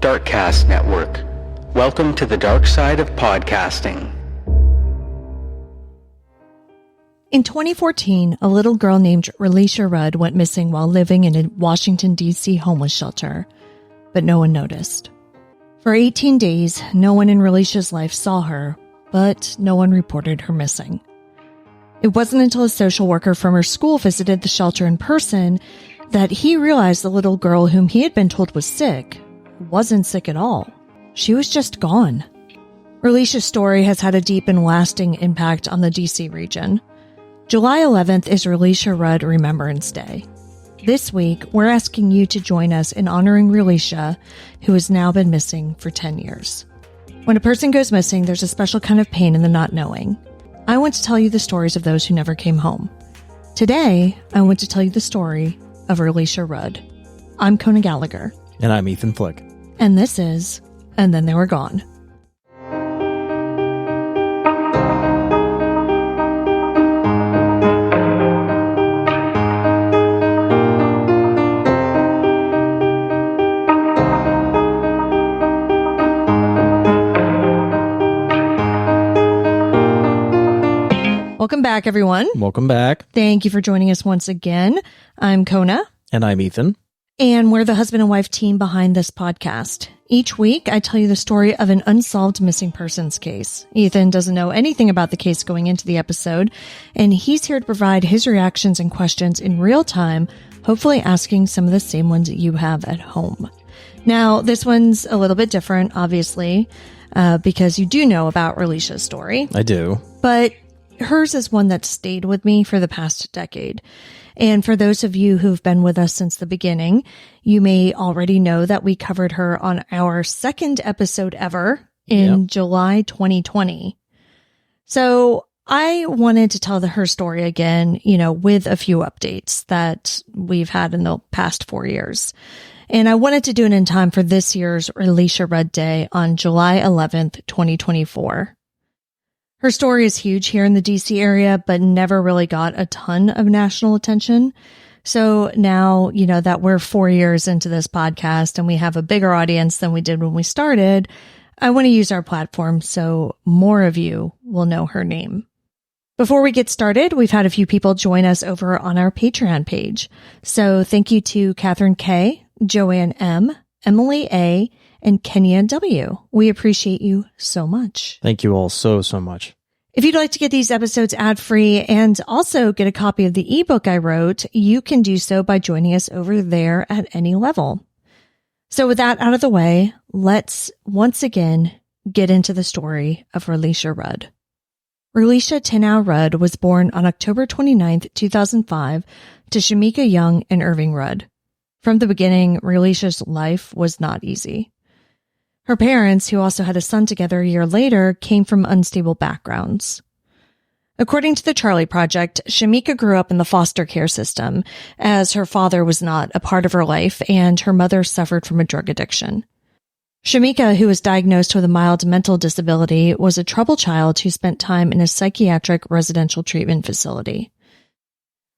Darkcast Network. Welcome to the dark side of podcasting. In 2014, a little girl named Relisha Rudd went missing while living in a Washington, D.C. homeless shelter, but no one noticed. For 18 days, no one in Relisha's life saw her, but no one reported her missing. It wasn't until a social worker from her school visited the shelter in person that he realized the little girl whom he had been told was sick wasn't sick at all. She was just gone. Relisha's story has had a deep and lasting impact on the D.C. region. July 11th is Relisha Rudd Remembrance Day. This week, we're asking you to join us in honoring Relisha, who has now been missing for 10 years. When a person goes missing, there's a special kind of pain in the not knowing. I want to tell you the stories of those who never came home. Today, I want to tell you the story of Relisha Rudd. I'm Kona Gallagher. And I'm Ethan Flick. And this is And Then They Were Gone. Welcome back, everyone. Welcome back. Thank you for joining us once again. I'm Kona. And I'm Ethan. And we're the husband and wife team behind this podcast. Each week, I tell you the story of an unsolved missing persons case. Ethan doesn't know anything about the case going into the episode, and he's here to provide his reactions and questions in real time, hopefully asking some of the same ones that you have at home. Now, this one's a little bit different, obviously, because you do know about Relisha's story. I do. But hers is one that stayed with me for the past decade. And for those of you who've been with us since the beginning, you may already know that we covered her on our second episode ever in July 2020. So I wanted to tell her story again, with a few updates that we've had in the past 4 years. And I wanted to do it in time for this year's Relisha Rudd Day on July 11th, 2024. Her story is huge here in the DC area, but never really got a ton of national attention. So now, that we're 4 years into this podcast and we have a bigger audience than we did when we started, I want to use our platform so more of you will know her name. Before we get started, we've had a few people join us over on our Patreon page. So thank you to Catherine K., Joanne M., Emily A., and Kenya W. We appreciate you so much. Thank you all so much. If you'd like to get these episodes ad-free and also get a copy of the ebook I wrote, you can do so by joining us over there at any level. So with that out of the way, let's once again get into the story of Relisha Rudd. Relisha Tinau Rudd was born on October 29th, 2005 to Shamika Young and Irving Rudd. From the beginning, Relisha's life was not easy. Her parents, who also had a son together a year later, came from unstable backgrounds. According to the Charlie Project, Shamika grew up in the foster care system, as her father was not a part of her life and her mother suffered from a drug addiction. Shamika, who was diagnosed with a mild mental disability, was a troubled child who spent time in a psychiatric residential treatment facility.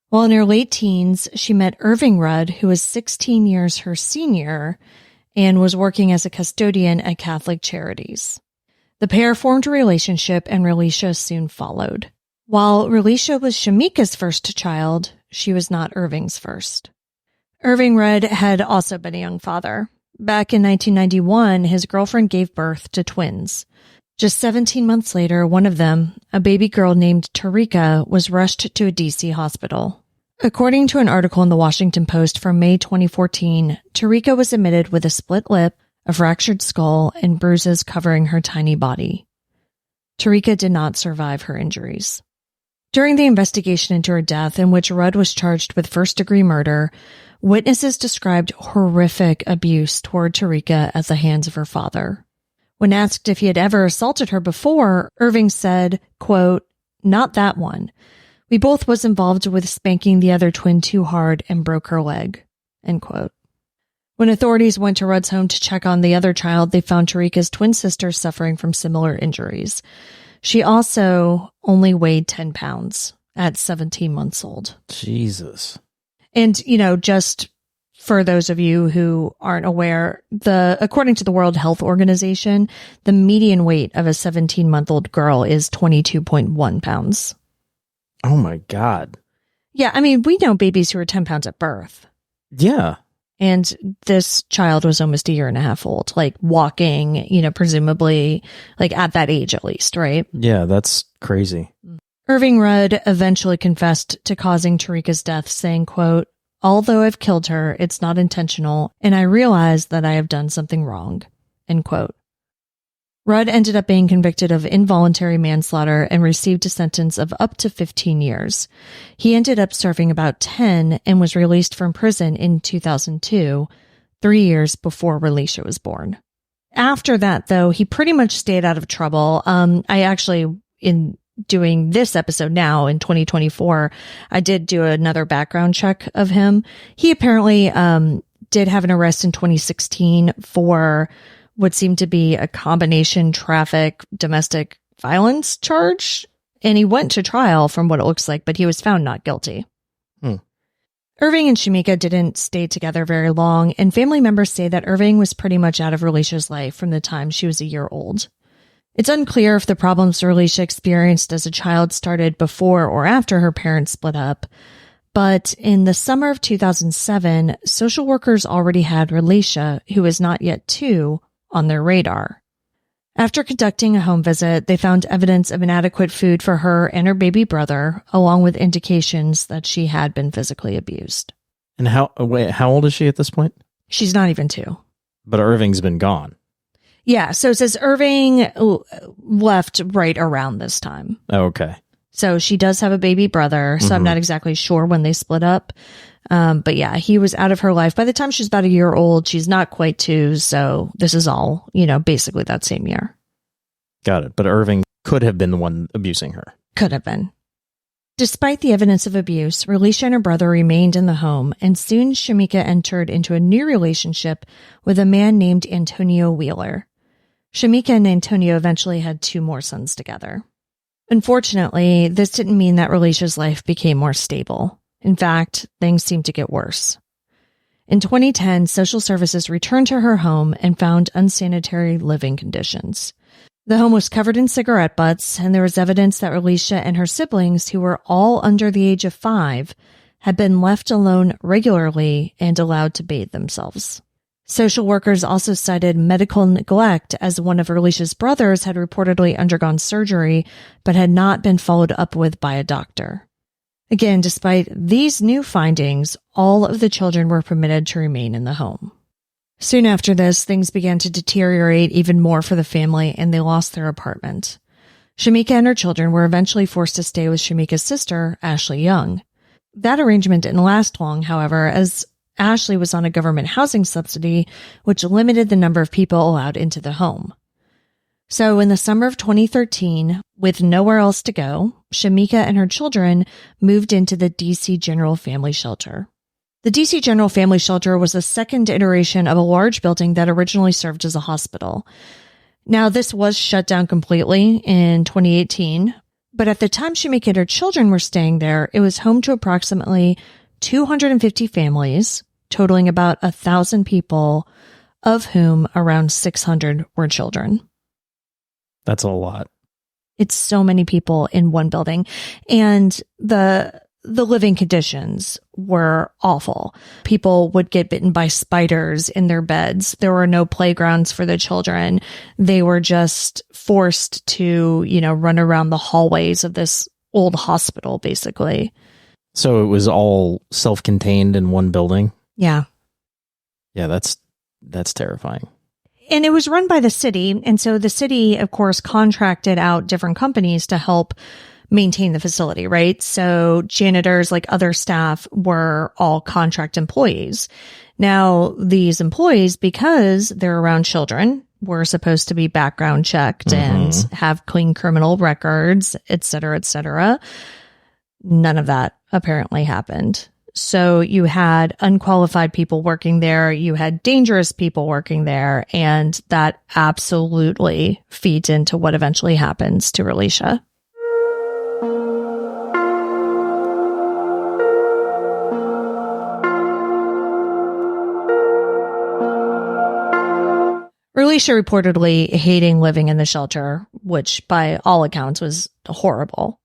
While in her late teens, she met Irving Rudd, who was 16 years her senior, and was working as a custodian at Catholic Charities. The pair formed a relationship and Relisha soon followed. While Relisha was Shamika's first child, she was not Irving's first. Irving Rudd had also been a young father. Back in 1991, his girlfriend gave birth to twins. Just 17 months later, one of them, a baby girl named Tarika, was rushed to a DC hospital. According to an article in the Washington Post from May 2014, Tarika was admitted with a split lip, a fractured skull, and bruises covering her tiny body. Tarika did not survive her injuries. During the investigation into her death, in which Rudd was charged with first-degree murder, witnesses described horrific abuse toward Tarika at the hands of her father. When asked if he had ever assaulted her before, Irving said, quote, "Not that one. We both was involved with spanking the other twin too hard and broke her leg," end quote. When authorities went to Rudd's home to check on the other child, they found Tarika's twin sister suffering from similar injuries. She also only weighed 10 pounds at 17 months old. Jesus. And, just for those of you who aren't aware, according to the World Health Organization, the median weight of a 17-month-old girl is 22.1 pounds. Oh my God. Yeah, I mean, we know babies who are 10 pounds at birth. Yeah. And this child was almost a year and a half old, like walking, presumably like at that age at least, right? Yeah, that's crazy. Irving Rudd eventually confessed to causing Tarika's death, saying, quote, "Although I've killed her, it's not intentional, and I realize that I have done something wrong," end quote. Rudd ended up being convicted of involuntary manslaughter and received a sentence of up to 15 years. He ended up serving about 10 and was released from prison in 2002, 3 years before Relisha was born. After that, though, he pretty much stayed out of trouble. I actually, in doing this episode now in 2024, I did do another background check of him. He apparently did have an arrest in 2016 for what seemed to be a combination traffic domestic violence charge. And he went to trial from what it looks like, but he was found not guilty. Irving and Shamika didn't stay together very long, and family members say that Irving was pretty much out of Relisha's life from the time she was a year old. It's unclear if the problems Relisha experienced as a child started before or after her parents split up, but in the summer of 2007, social workers already had Relisha, who was not yet 2, on their radar. After conducting a home visit, they found evidence of inadequate food for her and her baby brother, along with indications that she had been physically abused. And how old is she at this point? She's not even 2. But Irving's been gone. Yeah, so it says Irving left right around this time. Oh, okay. So she does have a baby brother, so I'm not exactly sure when they split up. But yeah, he was out of her life. By the time she's about a year old, she's not quite 2, so this is all, basically that same year. Got it. But Irving could have been the one abusing her. Could have been. Despite the evidence of abuse, Relisha and her brother remained in the home, and soon Shamika entered into a new relationship with a man named Antonio Wheeler. Shamika and Antonio eventually had 2 more sons together. Unfortunately, this didn't mean that Relisha's life became more stable. In fact, things seemed to get worse. In 2010, social services returned to her home and found unsanitary living conditions. The home was covered in cigarette butts, and there was evidence that Relisha and her siblings, who were all under the age of 5, had been left alone regularly and allowed to bathe themselves. Social workers also cited medical neglect, as one of Relisha's brothers had reportedly undergone surgery but had not been followed up with by a doctor. Again, despite these new findings, all of the children were permitted to remain in the home. Soon after this, things began to deteriorate even more for the family, and they lost their apartment. Shamika and her children were eventually forced to stay with Shamika's sister, Ashley Young. That arrangement didn't last long, however, as Ashley was on a government housing subsidy, which limited the number of people allowed into the home. So in the summer of 2013, with nowhere else to go, Shamika and her children moved into the DC General Family Shelter. The DC General Family Shelter was the second iteration of a large building that originally served as a hospital. Now, this was shut down completely in 2018, but at the time Shamika and her children were staying there, it was home to approximately 250 families, totaling about 1,000 people, of whom around 600 were children. That's a lot. It's so many people in one building. And the living conditions were awful. People would get bitten by spiders in their beds. There were no playgrounds for the children. They were just forced to, run around the hallways of this old hospital, basically. So it was all self-contained in one building? Yeah. Yeah, that's terrifying. And it was run by the city. And so the city, of course, contracted out different companies to help maintain the facility, right? So janitors, like other staff, were all contract employees. Now, these employees, because they're around children, were supposed to be background checked and have clean criminal records, et cetera, et cetera. None of that apparently happened. So you had unqualified people working there, you had dangerous people working there, and that absolutely feeds into what eventually happens to Relisha. Relisha reportedly hating living in the shelter, which by all accounts was horrible.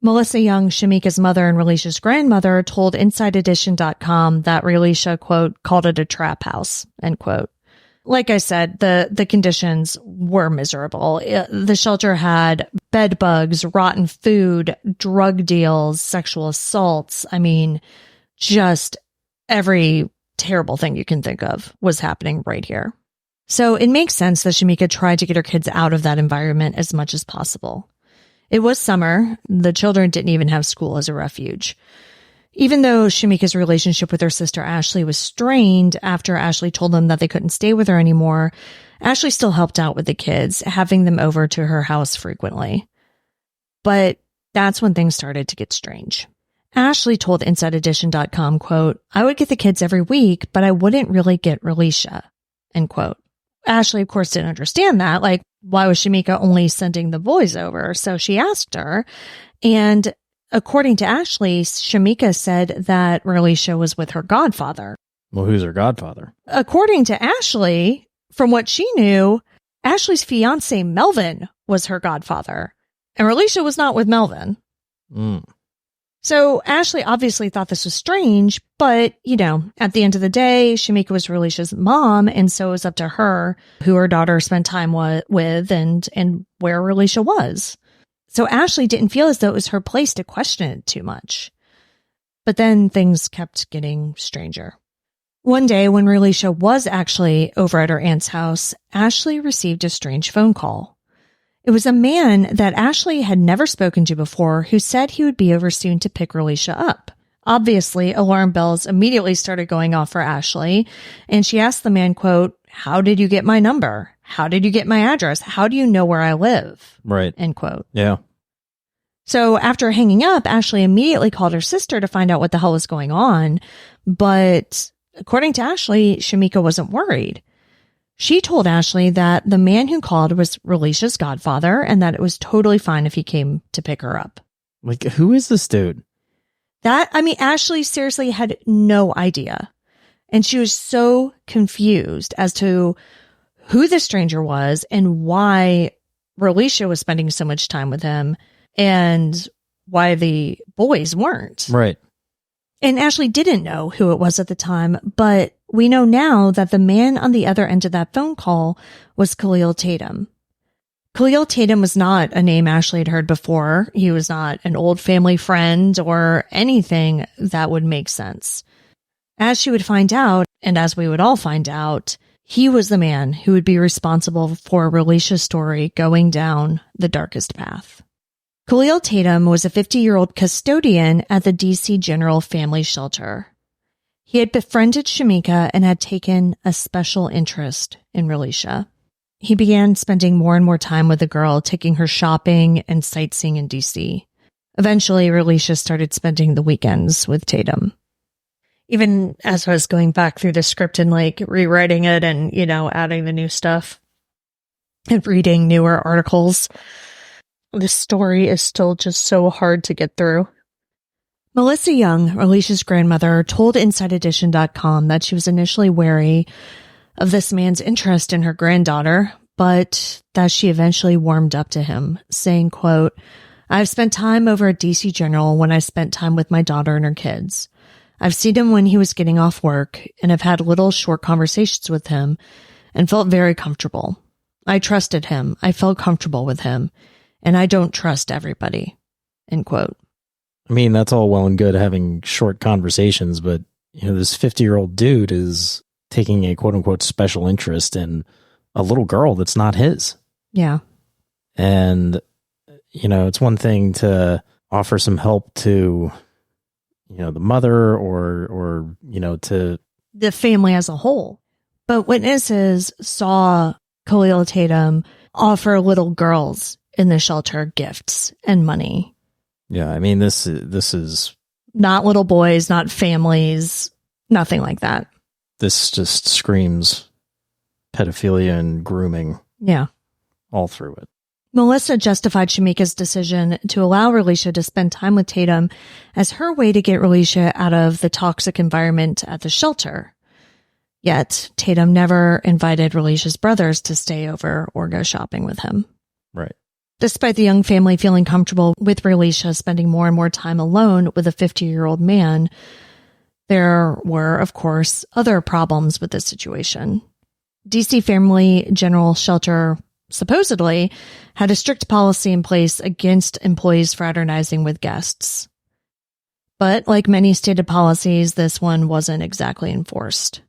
Melissa Young, Shamika's mother and Relisha's grandmother, told InsideEdition.com that Relisha, quote, called it a trap house, end quote. Like I said, the conditions were miserable. The shelter had bed bugs, rotten food, drug deals, sexual assaults. I mean, just every terrible thing you can think of was happening right here. So it makes sense that Shamika tried to get her kids out of that environment as much as possible. It was summer. The children didn't even have school as a refuge. Even though Shamika's relationship with her sister Ashley was strained after Ashley told them that they couldn't stay with her anymore, Ashley still helped out with the kids, having them over to her house frequently. But that's when things started to get strange. Ashley told InsideEdition.com, quote, I would get the kids every week, but I wouldn't really get Relisha, end quote. Ashley, of course, didn't understand that. Like, why was Shamika only sending the boys over? So she asked her, and according to Ashley, Shamika said that Relisha was with her godfather. Well, who's her godfather? According to Ashley, from what she knew, Ashley's fiance Melvin was her godfather, and Relisha was not with Melvin. So Ashley obviously thought this was strange, but, you know, at the end of the day, Shamika was Relisha's mom, and so it was up to her who her daughter spent time with and where Relisha was. So Ashley didn't feel as though it was her place to question it too much. But then things kept getting stranger. One day when Relisha was actually over at her aunt's house, Ashley received a strange phone call. It was a man that Ashley had never spoken to before who said he would be over soon to pick Relisha up. Obviously, alarm bells immediately started going off for Ashley, and she asked the man, quote, how did you get my number? How did you get my address? How do you know where I live? Right. End quote. Yeah. So after hanging up, Ashley immediately called her sister to find out what the hell was going on. But according to Ashley, Shamika wasn't worried. She told Ashley that the man who called was Relisha's godfather and that it was totally fine if he came to pick her up. Like, who is this dude? Ashley seriously had no idea. And she was so confused as to who the stranger was and why Relisha was spending so much time with him and why the boys weren't. Right. And Ashley didn't know who it was at the time, but we know now that the man on the other end of that phone call was Khalil Tatum. Khalil Tatum was not a name Ashley had heard before. He was not an old family friend or anything that would make sense. As she would find out, and as we would all find out, he was the man who would be responsible for Relisha's story going down the darkest path. Khalil Tatum was a 50-year-old custodian at the DC General Family Shelter. He had befriended Shamika and had taken a special interest in Relisha. He began spending more and more time with the girl, taking her shopping and sightseeing in DC. Eventually, Relisha started spending the weekends with Tatum. Even as I was going back through the script and like rewriting it and, you know, adding the new stuff and reading newer articles, this story is still just so hard to get through. Melissa Young, Relisha's grandmother, told InsideEdition.com that she was initially wary of this man's interest in her granddaughter, but that she eventually warmed up to him, saying, quote, I've spent time over at DC General when I spent time with my daughter and her kids. I've seen him when he was getting off work, and have had little short conversations with him and felt very comfortable. I trusted him. I felt comfortable with him. And I don't trust everybody, end quote. I mean, that's all well and good having short conversations, but, you know, this 50-year-old dude is taking a quote-unquote special interest in a little girl that's not his. Yeah. And, you know, it's one thing to offer some help to, you know, the mother or, you know, to the family as a whole. But witnesses saw Khalil Tatum offer little girls in the shelter gifts and money. Yeah, I mean, this is not little boys, not families, nothing like that. This just screams pedophilia and grooming. Yeah. All through it. Melissa justified Shamika's decision to allow Relisha to spend time with Tatum as her way to get Relisha out of the toxic environment at the shelter. Yet, Tatum never invited Relisha's brothers to stay over or go shopping with him. Right. Despite the young family feeling comfortable with Relisha spending more and more time alone with a 50-year-old man, there were, of course, other problems with this situation. DC Family General Shelter supposedly had a strict policy in place against employees fraternizing with guests. But like many stated policies, this one wasn't exactly enforced.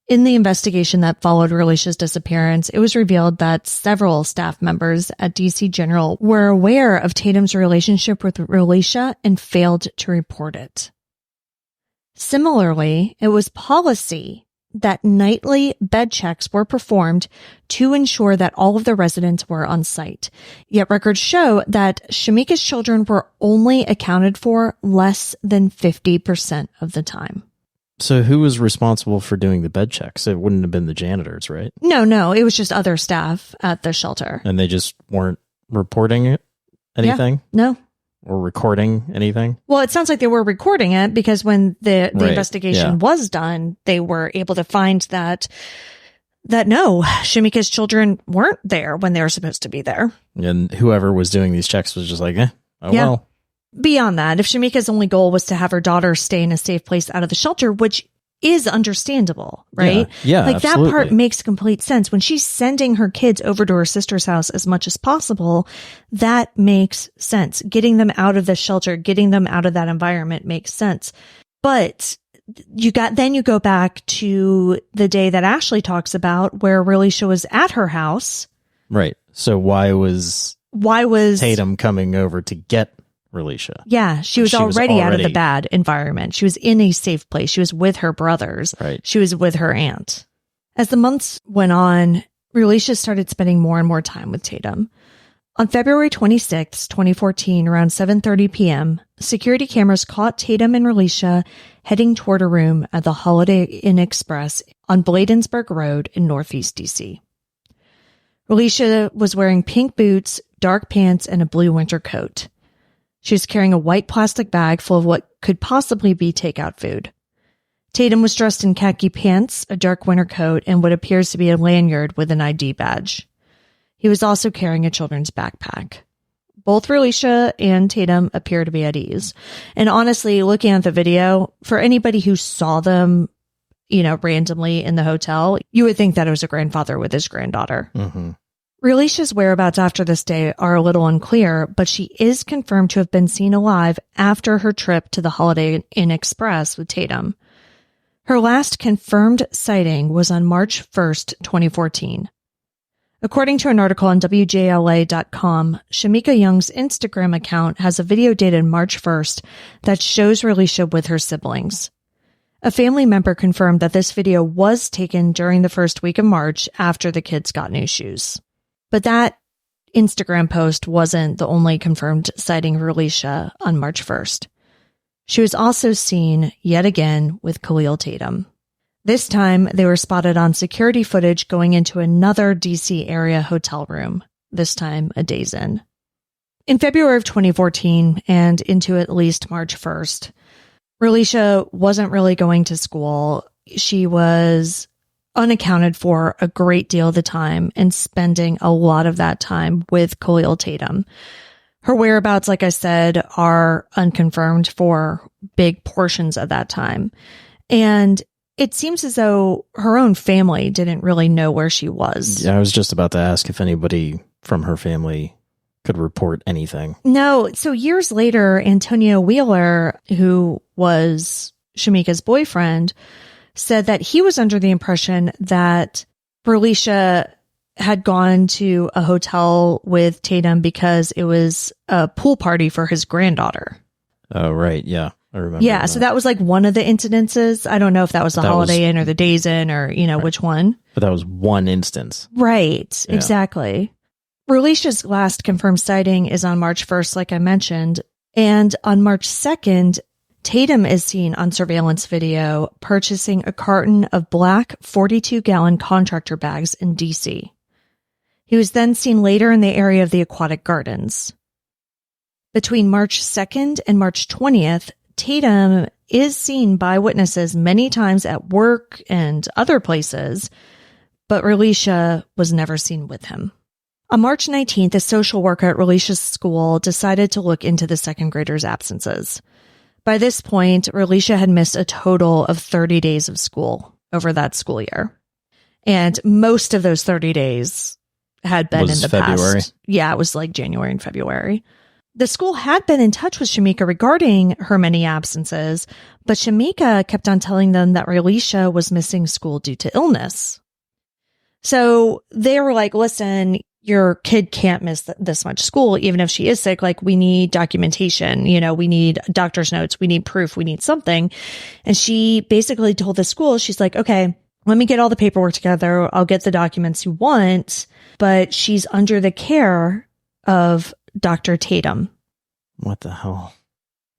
In the investigation that followed Relisha's disappearance, it was revealed that several staff members at DC General were aware of Tatum's relationship with Relisha and failed to report it. Similarly, it was policy that nightly bed checks were performed to ensure that all of the residents were on site. Yet records show that Shamika's children were only accounted for less than 50% of the time. So who was responsible for doing the bed checks? It wouldn't have been the janitors, right? No, it was just other staff at the shelter. And they just weren't reporting anything? Yeah, no. Or recording anything? Well, it sounds like they were recording it because when the Right, investigation yeah. was done, they were able to find that no, Shamika's children weren't there when they were supposed to be there. And whoever was doing these checks was just like, Yeah. well. Beyond that, if Shamika's only goal was to have her daughter stay in a safe place out of the shelter, which is understandable, right? Yeah, like absolutely. that part makes complete sense. When she's sending her kids over to her sister's house as much as possible, that makes sense. Getting them out of the shelter, getting them out of that environment makes sense. But then you go back to the day that Ashley talks about where Relisha was at her house. Right. So why was Tatum coming over to get Relisha? Yeah, she was already out of the bad environment. She was in a safe place. She was with her brothers. Right. She was with her aunt. As the months went on, Relisha started spending more and more time with Tatum. On February 26, 2014, around 7:30 p.m., security cameras caught Tatum and Relisha heading toward a room at the Holiday Inn Express on Bladensburg Road in Northeast DC. Relisha was wearing pink boots, dark pants, and a blue winter coat. She was carrying a white plastic bag full of what could possibly be takeout food. Tatum was dressed in khaki pants, a dark winter coat, and what appears to be a lanyard with an ID badge. He was also carrying a children's backpack. Both Relisha and Tatum appear to be at ease. And honestly, looking at the video, for anybody who saw them, randomly in the hotel, you would think that it was a grandfather with his granddaughter. Mm-hmm. Relisha's whereabouts after this day are a little unclear, but she is confirmed to have been seen alive after her trip to the Holiday Inn Express with Tatum. Her last confirmed sighting was on March 1st, 2014. According to an article on WJLA.com, Shamika Young's Instagram account has a video dated March 1st that shows Relisha with her siblings. A family member confirmed that this video was taken during the first week of March after the kids got new shoes. But that Instagram post wasn't the only confirmed sighting of Relisha on March 1st. She was also seen, yet again, with Khalil Tatum. This time, they were spotted on security footage going into another DC area hotel room, this time a Days Inn. In February of 2014, and into at least March 1st, Relisha wasn't really going to school. She was unaccounted for a great deal of the time and spending a lot of that time with Khalil Tatum. Her whereabouts, like I said, are unconfirmed for big portions of that time. And it seems as though her own family didn't really know where she was. Yeah, I was just about to ask if anybody from her family could report anything. No. So years later, Antonio Wheeler, who was Shamika's boyfriend, said that he was under the impression that Relisha had gone to a hotel with Tatum because it was a pool party for his granddaughter. Oh, right. Yeah. I remember. Yeah. So that was like one of the incidences. I don't know if that was the Holiday Inn or the Days Inn or, right. Which one. But that was one instance. Right. Yeah. Exactly. Relisha's last confirmed sighting is on March 1st, like I mentioned. And on March 2nd, Tatum is seen on surveillance video purchasing a carton of black 42-gallon contractor bags in DC. He was then seen later in the area of the aquatic gardens. Between March 2nd and March 20th, Tatum is seen by witnesses many times at work and other places, but Relisha was never seen with him. On March 19th, a social worker at Relisha's school decided to look into the second grader's absences. By this point, Relisha had missed a total of 30 days of school over that school year. And most of those 30 days had been in the February. past. Yeah, it was like January and February. The school had been in touch with Shamika regarding her many absences, but Shamika kept on telling them that Relisha was missing school due to illness. So they were like, listen, your kid can't miss this much school, even if she is sick. Like, we need documentation, we need doctor's notes, we need proof, we need something. And she basically told the school, she's like, okay, let me get all the paperwork together. I'll get the documents you want, but she's under the care of Dr. Tatum. What the hell?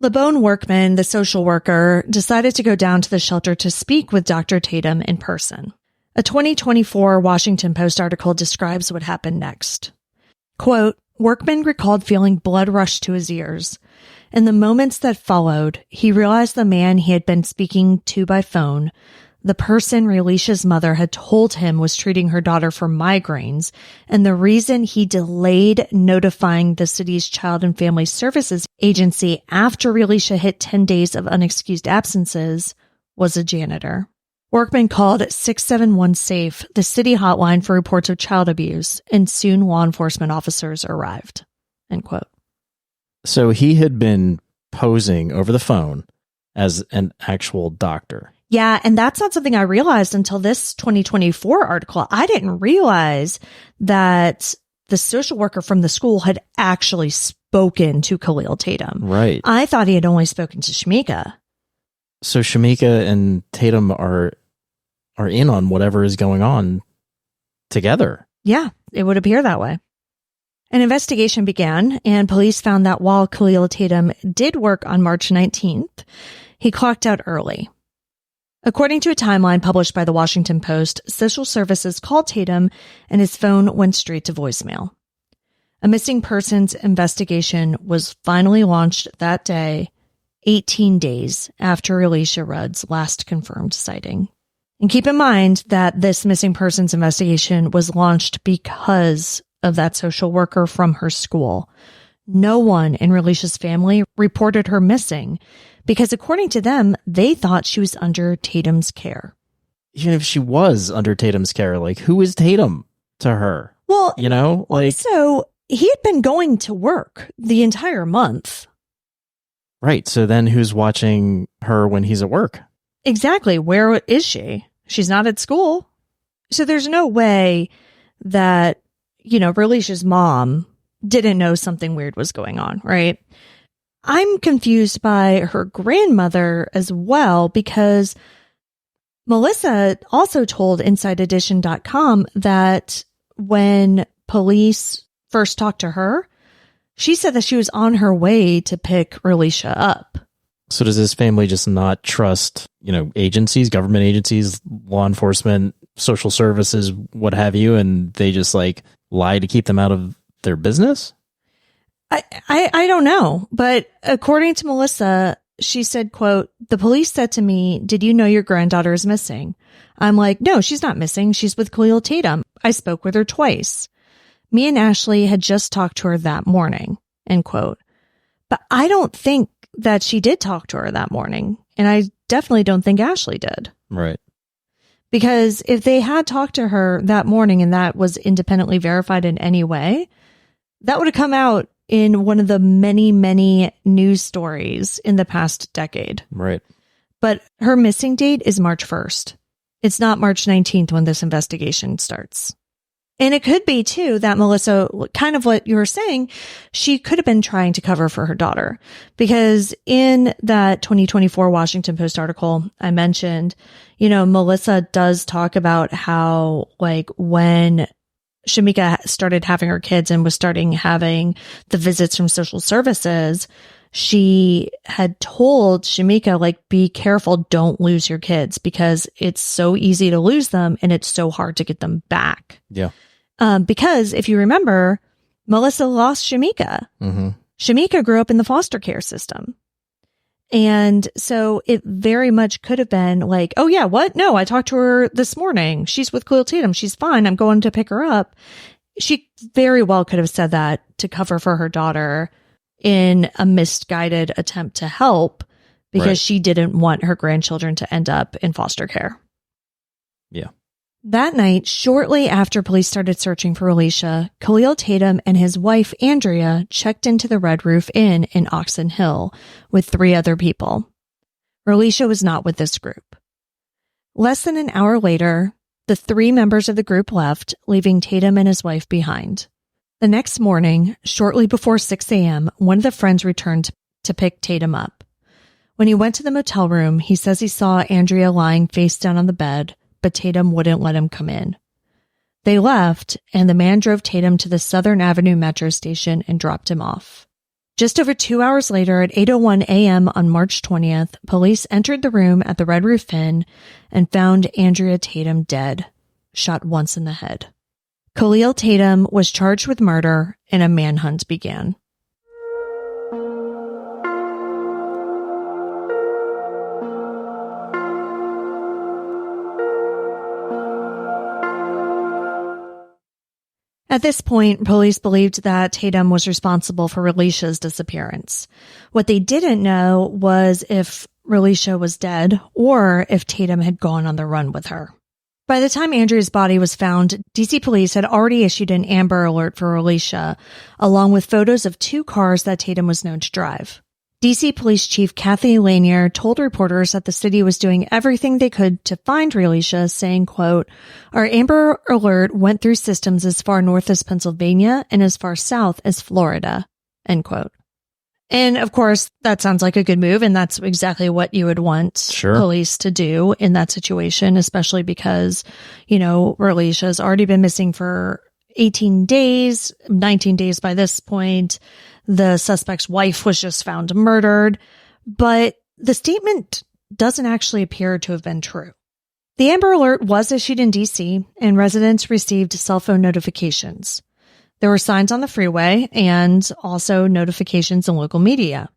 LeBone Workman, the social worker, decided to go down to the shelter to speak with Dr. Tatum in person. A 2024 Washington Post article describes what happened next. Quote, Workman recalled feeling blood rush to his ears. In the moments that followed, he realized the man he had been speaking to by phone, the person Relisha's mother had told him was treating her daughter for migraines, and the reason he delayed notifying the city's Child and Family Services agency after Relisha hit 10 days of unexcused absences was a janitor. Workman called 671-SAFE, the city hotline for reports of child abuse, and soon law enforcement officers arrived. End quote. So he had been posing over the phone as an actual doctor. Yeah, and that's not something I realized until this 2024 article. I didn't realize that the social worker from the school had actually spoken to Khalil Tatum. Right. I thought he had only spoken to Shamika. So Shamika and Tatum are in on whatever is going on together. Yeah, it would appear that way. An investigation began, and police found that while Khalil Tatum did work on March 19th, he clocked out early. According to a timeline published by the Washington Post, social services called Tatum and his phone went straight to voicemail. A missing persons investigation was finally launched that day, 18 days after Relisha Rudd's last confirmed sighting. And keep in mind that this missing persons investigation was launched because of that social worker from her school. No one in Relisha's family reported her missing because, according to them, they thought she was under Tatum's care. Even if she was under Tatum's care, like, who is Tatum to her? Well, like, so he had been going to work the entire month. Right. So then who's watching her when he's at work? Exactly. Where is she? She's not at school. So there's no way that, Relisha's mom didn't know something weird was going on, right? I'm confused by her grandmother as well, because Melissa also told InsideEdition.com that when police first talked to her, she said that she was on her way to pick Relisha up. So does this family just not trust, agencies, government agencies, law enforcement, social services, what have you, and they just lie to keep them out of their business? I don't know. But according to Melissa, she said, quote, "The police said to me, 'Did you know your granddaughter is missing?' I'm like, 'No, she's not missing. She's with Khalil Tatum. I spoke with her twice. Me and Ashley had just talked to her that morning," end quote. But I don't think that she did talk to her that morning. And I definitely don't think Ashley did. Right. Because if they had talked to her that morning and that was independently verified in any way, that would have come out in one of the many, many news stories in the past decade. Right. But her missing date is March 1st. It's not March 19th when this investigation starts. And it could be, too, that Melissa, kind of what you were saying, she could have been trying to cover for her daughter. Because in that 2024 Washington Post article I mentioned, Melissa does talk about how, when Shamika started having her kids and was starting having the visits from social services, she had told Shamika, be careful, don't lose your kids, because it's so easy to lose them and it's so hard to get them back. Yeah. Because if you remember, Melissa lost Shamika. Mm-hmm. Shamika grew up in the foster care system. And so it very much could have been like, oh yeah, what? No, I talked to her this morning. She's with Khalil Tatum. She's fine. I'm going to pick her up. She very well could have said that to cover for her daughter in a misguided attempt to help because she didn't want her grandchildren to end up in foster care. Yeah. That night, shortly after police started searching for Relisha, Khalil Tatum and his wife, Andrea, checked into the Red Roof Inn in Oxon Hill with 3 other people. Relisha was not with this group. Less than an hour later, the 3 members of the group left, leaving Tatum and his wife behind. The next morning, shortly before 6 a.m., one of the friends returned to pick Tatum up. When he went to the motel room, he says he saw Andrea lying face down on the bed, but Tatum wouldn't let him come in. They left, and the man drove Tatum to the Southern Avenue metro station and dropped him off. Just over 2 hours later, at 8:01 a.m. on March 20th, police entered the room at the Red Roof Inn and found Andrea Tatum dead, shot once in the head. Khalil Tatum was charged with murder, and a manhunt began. At this point, police believed that Tatum was responsible for Relisha's disappearance. What they didn't know was if Relisha was dead or if Tatum had gone on the run with her. By the time Andrea's body was found, DC police had already issued an Amber Alert for Relisha, along with photos of 2 cars that Tatum was known to drive. DC Police Chief Kathy Lanier told reporters that the city was doing everything they could to find Relisha, saying, quote, "Our Amber Alert went through systems as far north as Pennsylvania and as far south as Florida," end quote. And of course, that sounds like a good move, and that's exactly what you would want police to do in that situation, especially because, you know, Relisha's already been missing for 18 days, 19 days by this point. The suspect's wife was just found murdered, but the statement doesn't actually appear to have been true. The Amber Alert was issued in DC, and residents received cell phone notifications. There were signs on the freeway and also notifications in local media.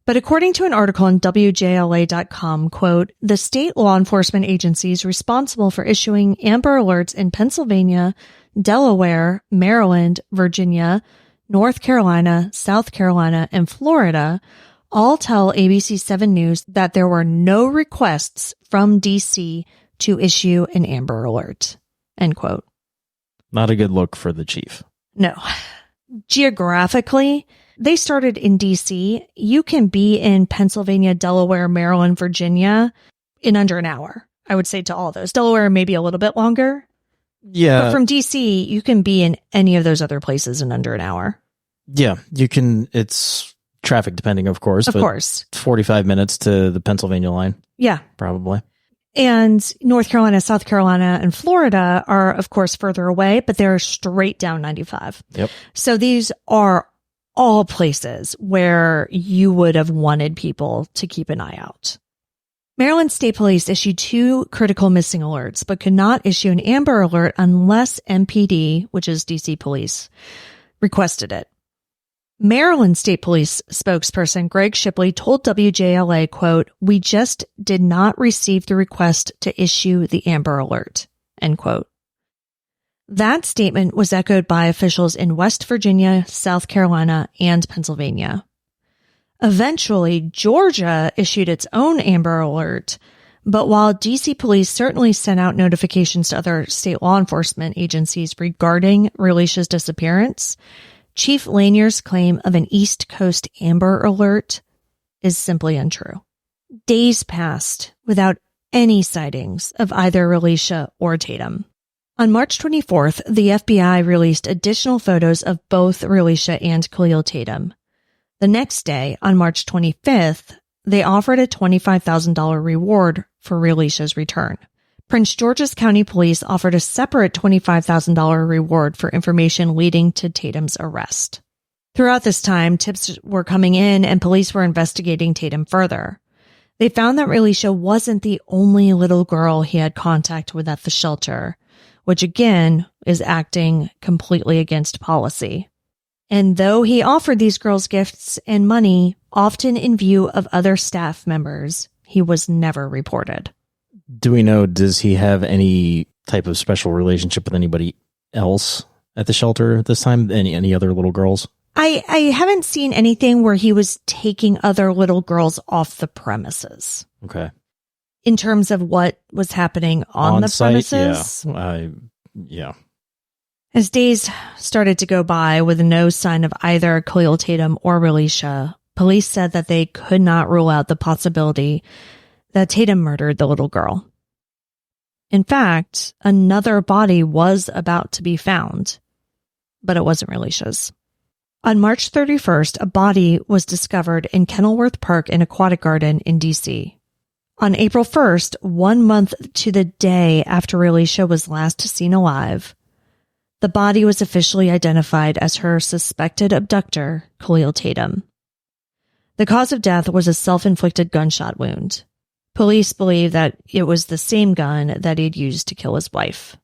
But according to an article on WJLA.com, quote, "The state law enforcement agencies responsible for issuing Amber Alerts in Pennsylvania, Delaware, Maryland, Virginia, North Carolina, South Carolina, and Florida all tell ABC 7 News that there were no requests from DC to issue an Amber Alert," end quote. Not a good look for the chief. No. Geographically, they started in DC. You can be in Pennsylvania, Delaware, Maryland, Virginia in under an hour. I would say to all those. Delaware maybe a little bit longer. Yeah. But from DC, you can be in any of those other places in under an hour. Yeah, you can. It's traffic depending, of course. Of course. 45 minutes to the Pennsylvania line. Yeah. Probably. And North Carolina, South Carolina, and Florida are, of course, further away, but they're straight down 95. Yep. So these are all places where you would have wanted people to keep an eye out. Maryland State Police issued 2 critical missing alerts, but could not issue an Amber Alert unless MPD, which is DC Police, requested it. Maryland State Police spokesperson Greg Shipley told WJLA, quote, "We just did not receive the request to issue the Amber Alert," end quote. That statement was echoed by officials in West Virginia, South Carolina, and Pennsylvania. Eventually, Georgia issued its own Amber Alert, but while DC Police certainly sent out notifications to other state law enforcement agencies regarding Relisha's disappearance, Chief Lanier's claim of an East Coast Amber Alert is simply untrue. Days passed without any sightings of either Relisha or Tatum. On March 24th, the FBI released additional photos of both Relisha and Khalil Tatum. The next day, on March 25th, they offered a $25,000 reward for Relisha's return. Prince George's County Police offered a separate $25,000 reward for information leading to Tatum's arrest. Throughout this time, tips were coming in and police were investigating Tatum further. They found that Relisha wasn't the only little girl he had contact with at the shelter, which again is acting completely against policy. And though he offered these girls gifts and money, often in view of other staff members. He was never reported. Do we know, does he have any type of special relationship with anybody else at the shelter at this time? Any other little girls? I haven't seen anything where he was taking other little girls off the premises. Okay. In terms of what was happening on the site, premises. Yeah. As days started to go by with no sign of either Khalil Tatum or Relisha, police said that they could not rule out the possibility that Tatum murdered the little girl. In fact, another body was about to be found, but it wasn't Relisha's. On March 31st, a body was discovered in Kenilworth Park and Aquatic Garden in D.C. On April 1st, 1 month to the day after Relisha was last seen alive, the body was officially identified as her suspected abductor, Khalil Tatum. The cause of death was a self-inflicted gunshot wound. Police believe that it was the same gun that he had used to kill his wife.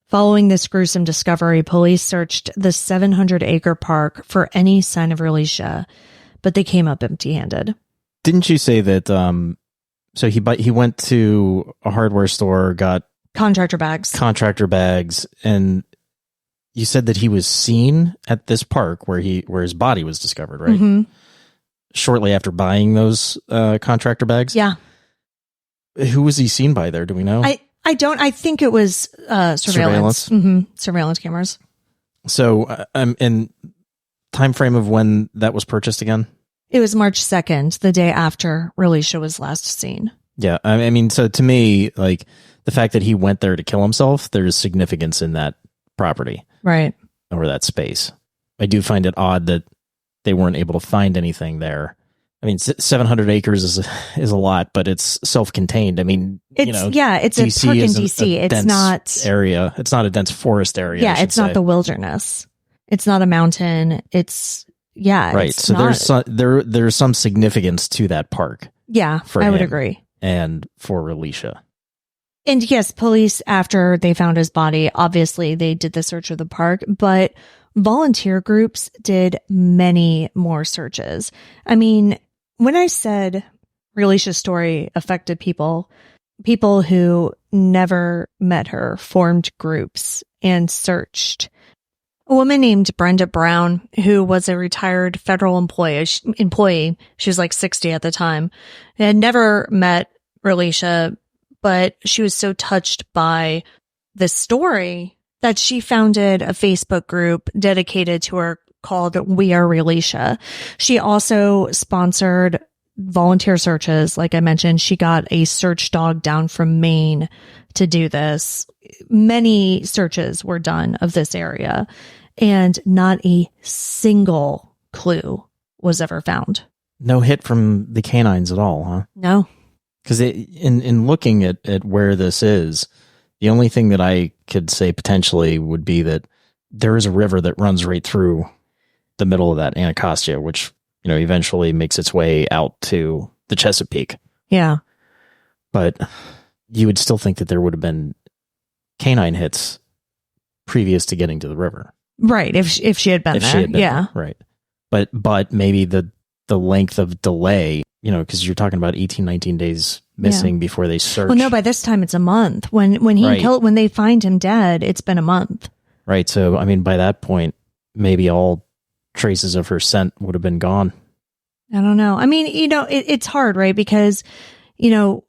Following this gruesome discovery, police searched the 700-acre park for any sign of Relisha, but they came up empty-handed. Didn't you say that, so he went to a hardware store, got contractor bags, and you said that he was seen at this park where his body was discovered, right? Mm-hmm. Shortly after buying those contractor bags? Yeah. Who was he seen by there? Do we know? I think it was surveillance. Mm-hmm. Surveillance cameras. So, and time frame of when that was purchased again? It was March 2nd, the day after Relisha was last seen. Yeah. I mean, so to me, like, the fact that he went there to kill himself, there's significance in that property. Right. Or that space. I do find it odd that they weren't able to find anything there. I mean, 700 acres is a lot, but it's self-contained. I mean, it's a park in DC. It's not area. It's not a dense forest area. Yeah, it's not the wilderness. It's not a mountain. It's right. It's so there's some significance to that park. Yeah, I would agree. And for Relisha. And yes, police, after they found his body, obviously they did the search of the park, but volunteer groups did many more searches. I mean, when I said Relisha's story affected people who never met her formed groups and searched. A woman named Brenda Brown, who was a retired federal employee, she was like 60 at the time, had never met Relisha, but she was so touched by this story that she founded a Facebook group dedicated to her called We Are Relisha. She also sponsored volunteer searches. Like I mentioned, she got a search dog down from Maine to do this. Many searches were done of this area, and not a single clue was ever found. No hit from the canines at all, huh? No. Because in looking at where this is, the only thing that I could say potentially would be that there is a river that runs right through the middle of that Anacostia, which, eventually makes its way out to the Chesapeake. Yeah. But you would still think that there would have been canine hits previous to getting to the river. Right. If she had been there. Yeah. Right. But maybe the length of delay, because you're talking about 18, 19 days missing before they search. Well, no, by this time it's a month. When they find him dead, it's been a month. Right. So, I mean, by that point, maybe all traces of her scent would have been gone. I don't know. I mean, it's hard, right? Because,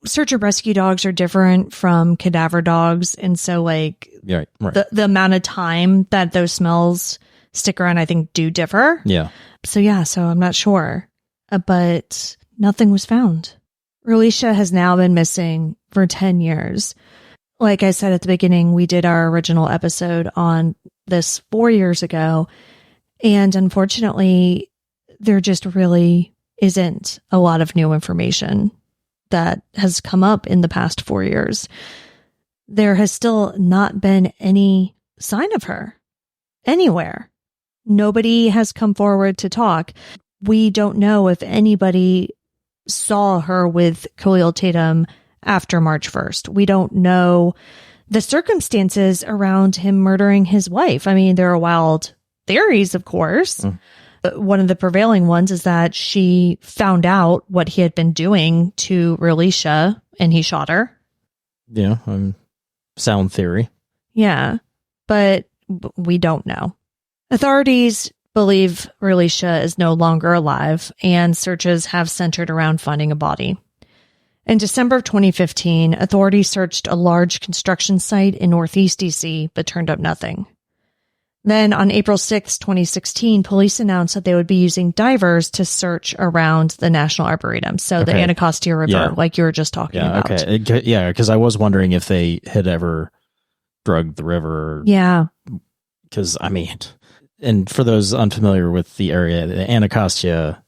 search and rescue dogs are different from cadaver dogs. And so like right. the amount of time that those smells stick around, I think do differ. Yeah. So I'm not sure, but nothing was found. Relisha has now been missing for 10 years. Like I said at the beginning, we did our original episode on this 4 years ago. And unfortunately, there just really isn't a lot of new information that has come up in the past 4 years. There has still not been any sign of her anywhere. Nobody has come forward to talk. We don't know if anybody saw her with Khalil Tatum after March 1st. We don't know the circumstances around him murdering his wife. I mean, there are wild theories, of course. one of the prevailing ones is that she found out what he had been doing to Relisha and he shot her. Yeah, sound theory. Yeah, but we don't know. Authorities believe Relisha is no longer alive, and searches have centered around finding a body. In December of 2015, authorities searched a large construction site in Northeast DC, but turned up nothing. Then on April 6, 2016, police announced that they would be using divers to search around the National Arboretum. So the Anacostia River, like you were just talking about. Okay. Yeah, because I was wondering if they had ever drugged the river. Yeah. Because, I mean, and for those unfamiliar with the area, the Anacostia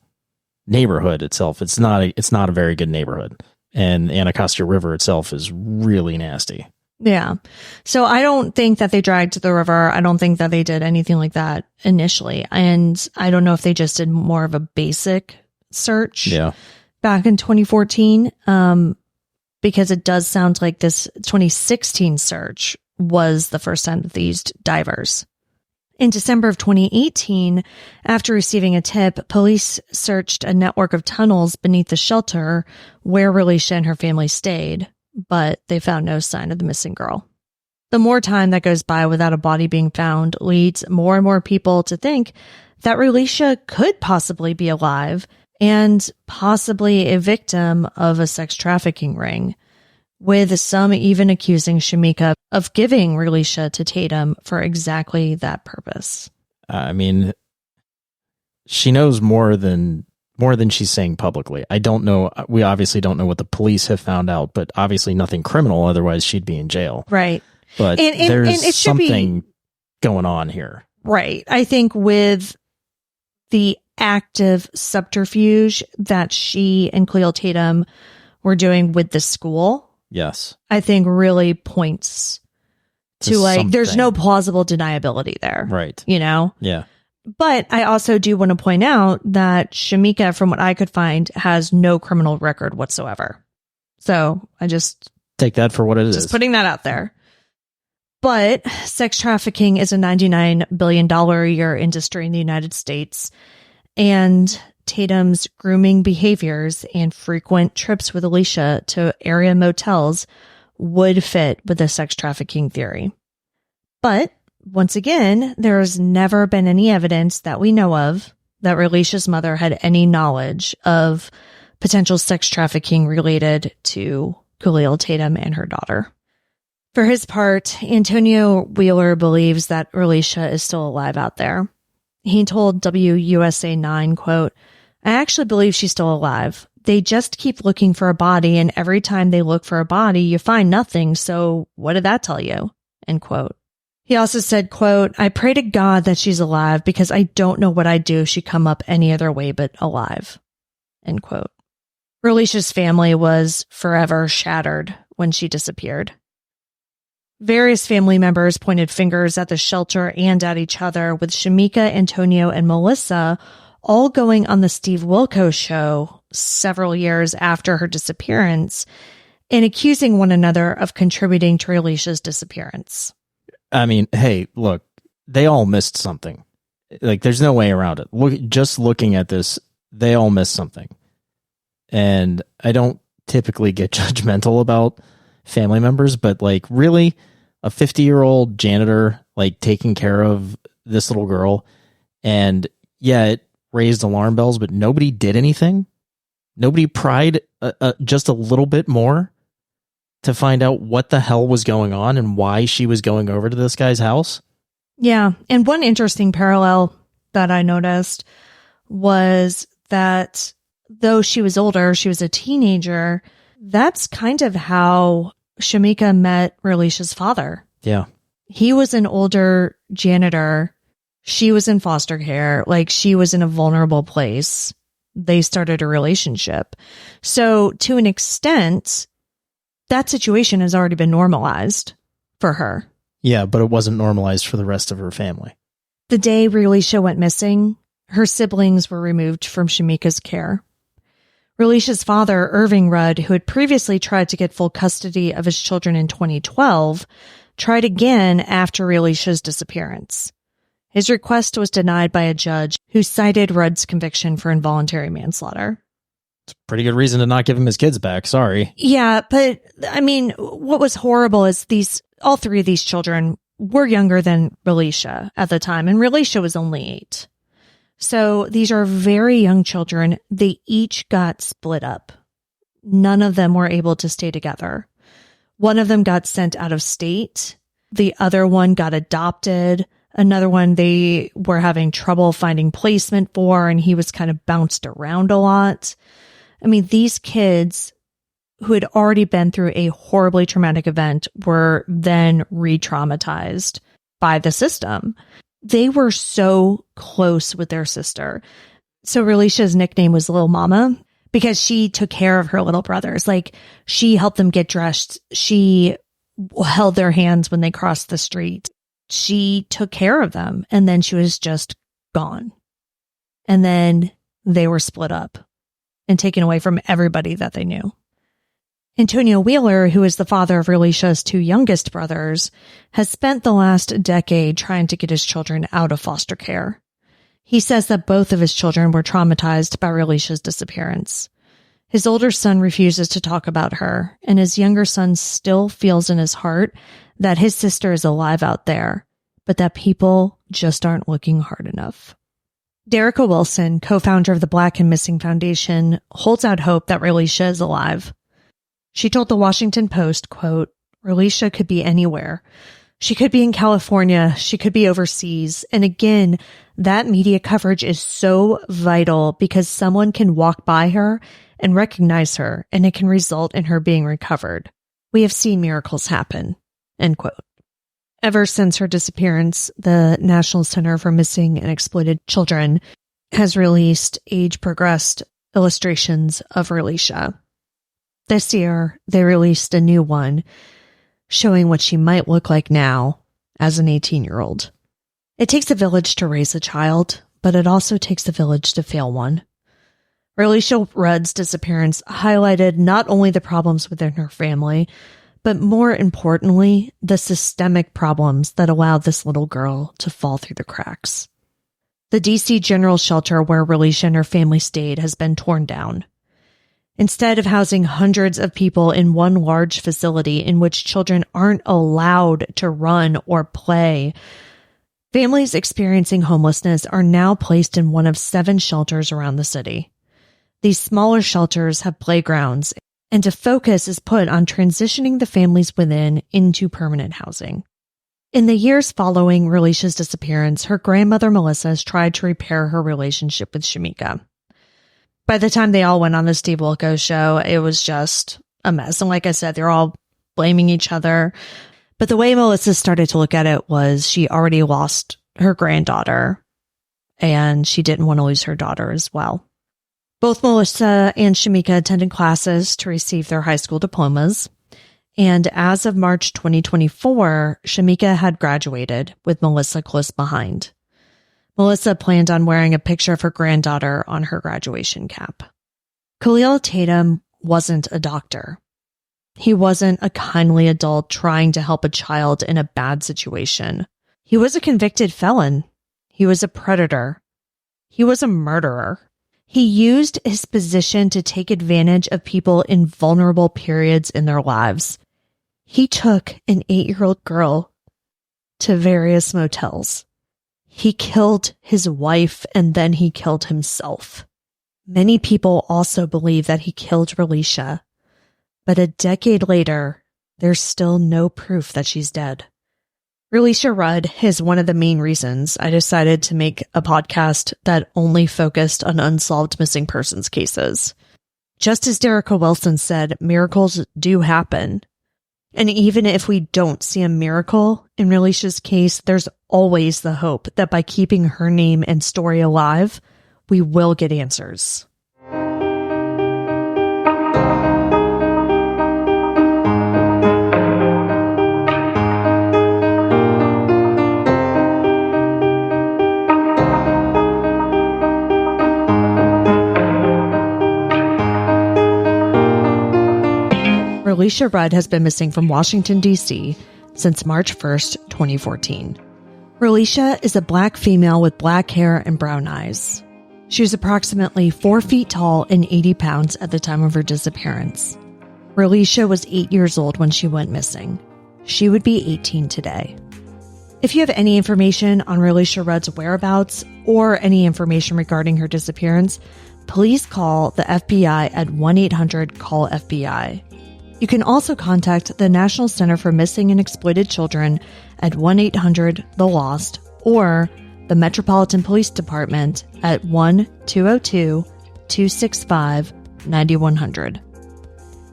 neighborhood itself, it's not a very good neighborhood. And the Anacostia River itself is really nasty. Yeah. So I don't think that they dragged the river. I don't think that they did anything like that initially. And I don't know if they just did more of a basic search back in 2014. Because it does sound like this 2016 search was the first time that they used divers. In December of 2018, after receiving a tip, police searched a network of tunnels beneath the shelter where Relisha and her family stayed, but they found no sign of the missing girl. The more time that goes by without a body being found leads more and more people to think that Relisha could possibly be alive and possibly a victim of a sex trafficking ring, with some even accusing Shamika of giving Relisha to Tatum for exactly that purpose. I mean, she knows more than she's saying publicly. I don't know. We obviously don't know what the police have found out, but obviously nothing criminal. Otherwise, she'd be in jail. Right. But there's something going on here. Right. I think with the active subterfuge that she and Cleo Tatum were doing with the school, yes, I think really points to there's no plausible deniability there. Right. You know? Yeah. But I also do want to point out that Shamika, from what I could find, has no criminal record whatsoever. So I just take that for what it is. Just putting that out there. But sex trafficking is a $99 billion a year industry in the United States. And Tatum's grooming behaviors and frequent trips with Alicia to area motels would fit with the sex trafficking theory. But once again, there has never been any evidence that we know of that Relisha's mother had any knowledge of potential sex trafficking related to Khalil Tatum and her daughter. For his part, Antonio Wheeler believes that Relisha is still alive out there. He told WUSA 9, quote, "I actually believe she's still alive. They just keep looking for a body, and every time they look for a body, you find nothing, so what did that tell you?" End quote. He also said, quote, "I pray to God that she's alive because I don't know what I'd do if she come up any other way but alive." End quote. Relisha's family was forever shattered when she disappeared. Various family members pointed fingers at the shelter and at each other, with Shamika, Antonio, and Melissa all going on the Steve Wilkos show several years after her disappearance and accusing one another of contributing to Relisha's disappearance. I mean, hey, look, they all missed something. Like, there's no way around it. Just looking at this, they all missed something. And I don't typically get judgmental about family members, but like, really, a 50-year-old janitor, like, taking care of this little girl, and yeah, it raised alarm bells, but nobody did anything. Nobody pried just a little bit more to find out what the hell was going on and why she was going over to this guy's house. Yeah. And one interesting parallel that I noticed was that though she was older, she was a teenager. That's kind of how Shamika met Relisha's father. Yeah. He was an older janitor. She was in foster care. Like, she was in a vulnerable place. They started a relationship. So to an extent, that situation has already been normalized for her. Yeah, but it wasn't normalized for the rest of her family. The day Relisha went missing, her siblings were removed from Shamika's care. Relisha's father, Irving Rudd, who had previously tried to get full custody of his children in 2012, tried again after Relisha's disappearance. His request was denied by a judge who cited Rudd's conviction for involuntary manslaughter. It's a pretty good reason to not give him his kids back. Sorry. Yeah, but I mean, what was horrible is all three of these children were younger than Relisha at the time, and Relisha was only 8. So these are very young children. They each got split up. None of them were able to stay together. One of them got sent out of state. The other one got adopted. Another one they were having trouble finding placement for, and he was kind of bounced around a lot. I mean, these kids who had already been through a horribly traumatic event were then re-traumatized by the system. They were so close with their sister. So Relisha's nickname was Little Mama because she took care of her little brothers. Like, she helped them get dressed. She held their hands when they crossed the street. She took care of them, and then she was just gone. And then they were split up and taken away from everybody that they knew. Antonio Wheeler, who is the father of Relisha's 2 youngest brothers, has spent the last decade trying to get his children out of foster care. He says that both of his children were traumatized by Relisha's disappearance. His older son refuses to talk about her, and his younger son still feels in his heart that his sister is alive out there, but that people just aren't looking hard enough. Derica Wilson, co-founder of the Black and Missing Foundation, holds out hope that Relisha is alive. She told the Washington Post, quote, "Relisha could be anywhere. She could be in California. She could be overseas. And again, that media coverage is so vital because someone can walk by her and recognize her, and it can result in her being recovered. We have seen miracles happen," end quote. Ever since her disappearance, the National Center for Missing and Exploited Children has released age-progressed illustrations of Relisha. This year, they released a new one showing what she might look like now as an 18-year-old. It takes a village to raise a child, but it also takes a village to fail one. Relisha Rudd's disappearance highlighted not only the problems within her family, but more importantly, the systemic problems that allowed this little girl to fall through the cracks. The DC General Shelter where Relisha and her family stayed has been torn down. Instead of housing hundreds of people in one large facility in which children aren't allowed to run or play, families experiencing homelessness are now placed in one of 7 shelters around the city. These smaller shelters have playgrounds, and a focus is put on transitioning the families within into permanent housing. In the years following Relisha's disappearance, her grandmother Melissa has tried to repair her relationship with Shamika. By the time they all went on the Steve Wilkos show, it was just a mess. And like I said, they're all blaming each other. But the way Melissa started to look at it was she already lost her granddaughter, and she didn't want to lose her daughter as well. Both Melissa and Shamika attended classes to receive their high school diplomas. And as of March 2024, Shamika had graduated, with Melissa close behind. Melissa planned on wearing a picture of her granddaughter on her graduation cap. Khalil Tatum wasn't a doctor. He wasn't a kindly adult trying to help a child in a bad situation. He was a convicted felon. He was a predator. He was a murderer. He used his position to take advantage of people in vulnerable periods in their lives. He took an 8-year-old girl to various motels. He killed his wife, and then he killed himself. Many people also believe that he killed Relisha, but a decade later, there's still no proof that she's dead. Relisha Rudd is one of the main reasons I decided to make a podcast that only focused on unsolved missing persons cases. Just as Derica Wilson said, miracles do happen. And even if we don't see a miracle in Relisha's case, there's always the hope that by keeping her name and story alive, we will get answers. Relisha Rudd has been missing from Washington, D.C. since March 1st, 2014. Relisha is a black female with black hair and brown eyes. She was approximately 4 feet tall and 80 pounds at the time of her disappearance. Relisha was 8 years old when she went missing. She would be 18 today. If you have any information on Relisha Rudd's whereabouts or any information regarding her disappearance, please call the FBI at 1-800-CALL-FBI. You can also contact the National Center for Missing and Exploited Children at 1-800-THE-LOST or the Metropolitan Police Department at 1-202-265-9100.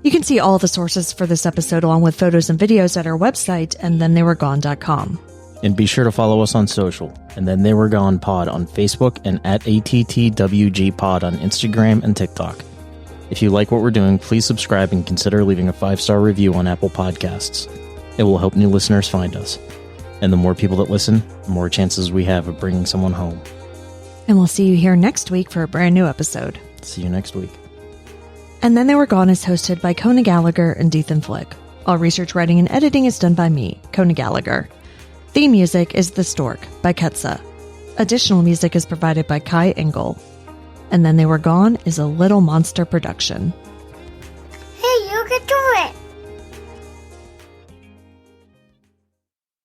You can see all the sources for this episode along with photos and videos at our website, andthentheywere.gone.com. And be sure to follow us on social, And Then They Were Gone Pod on Facebook and at ATTWG Pod on Instagram and TikTok. If you like what we're doing, please subscribe and consider leaving a 5-star review on Apple Podcasts. It will help new listeners find us. And the more people that listen, the more chances we have of bringing someone home. And we'll see you here next week for a brand new episode. See you next week. And Then They Were Gone is hosted by Kona Gallagher and Dethan Flick. All research, writing, and editing is done by me, Kona Gallagher. Theme music is The Stork by Ketsa. Additional music is provided by Kai Engel. And Then They Were Gone is a Little Monster production.